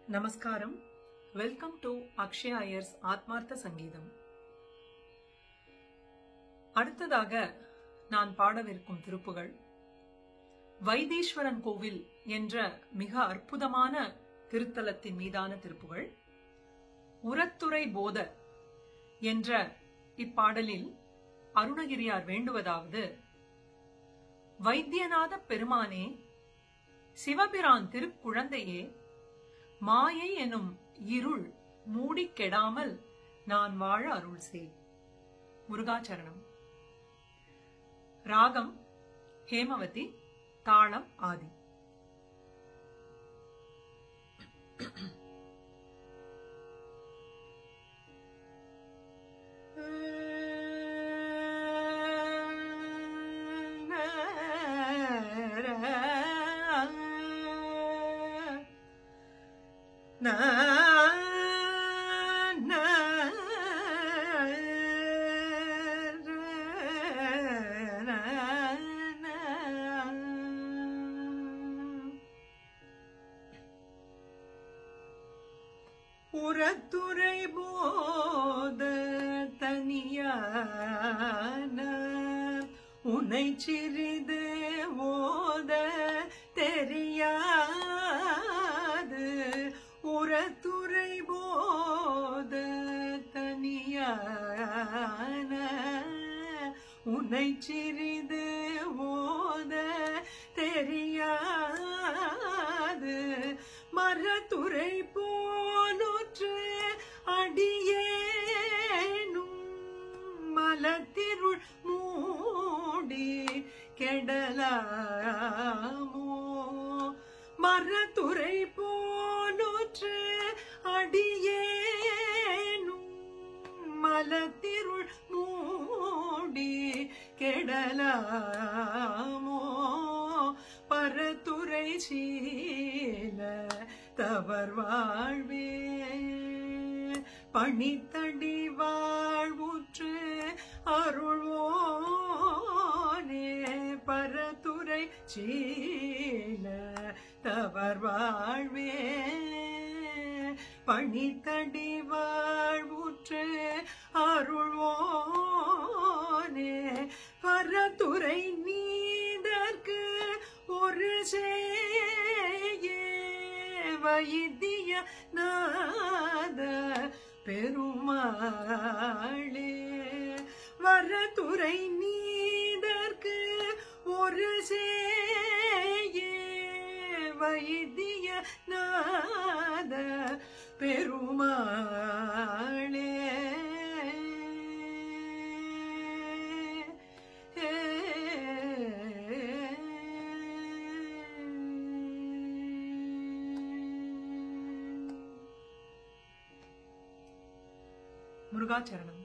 நமஸ்காரம். Welcome to Akshaya Iyers ஆத்மார்த்த சங்கீதம். அடுத்ததாக நான் பாடவிருக்கும் திருப்புகள் வைத்தீஸ்வரன் கோவில் என்ற மிக அற்புதமான திருத்தலத்தின் மீதான திருப்புகள். உரத்துரை போத என்ற இப்பாடலில் அருணகிரியார் வேண்டுவதாவது: வைத்தியநாத பெருமானே, சிவபிரான் திருக்குழந்தையே, மாயை எனும் இருள் மூடிக் கெடாமல் நான் வாழ அருள் செய். முருகாச்சரணம். ராகம் ஹேமவதி, தாளம் ஆதி. உரத்துரை போத தனியான உனை சிறிது ஓத தெரியாது. உரத்துரை போத தனியான உனை சிறிது ஓத தெரியாது. மரத்துரை போலுற்று அடியேனும் மலத்திருள் மூடி கெடலாமோ. மரத்துரை போலுற்று அடியேனும் மலத்திருள் மூடி கெடலாமோ. பரத்துரை சீல தவர் வாழ்வே, பணித்தடி வாழ்வுற்று அருள்வோனே. பரத்துரை சீல தவர் வாழ்வே, பணித்தடி வாழ்வுற்று அருள்வோனே. பரத்துரை நீதற்கு ஒரு செய்யே, வைத்திய நாத பெருமாளே. வரத்துரை நீதற்கு ஒரு செய்யே, வைத்திய நாத பெருமாளே. முருகாச்சரணம்.